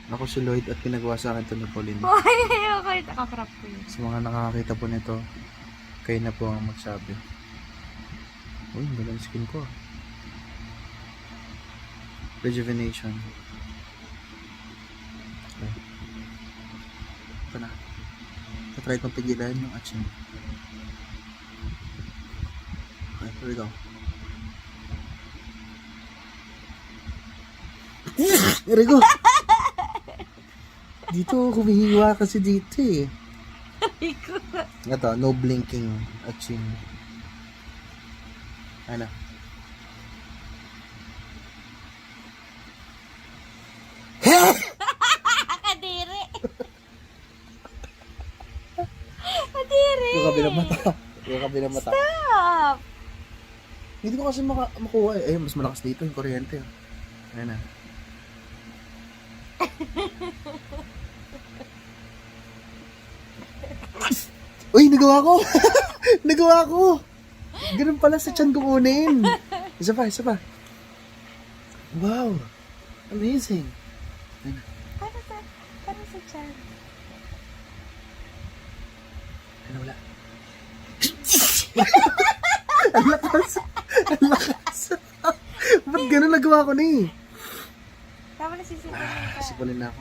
Ako si Lloyd at pinagawa sa akin ito ni Pauline. Okay, nakakrap ko yun. Sa mga nakakakita po nito, kayo na po ang magsabi. Uy, ganda ang skin ko. Rejuvenation. Okay. Ito na. Tatry kong pigilan yung atching. Okay, here we go. Here we go. Dito, humihiwa kasi dito eh. Ito, no blinking atching. Ano? Kadiri! Kadiri! Yung kabilang mata. Yung kabilang mata. Stop! Hindi ko kasi makuha eh. Mas malakas dito yung kuryente. Ayan na. Uy, nagawa ko! Nagawa ko! Ganun pala sa tiyan ko kunin. Isa pa, isa pa. Wow! Amazing! Para sa chan. Ano wala? Ang lakas! Ang lakas! Ba't ganun nagawa ko na eh? Tama na sisipanin ka. Sipunin na ako.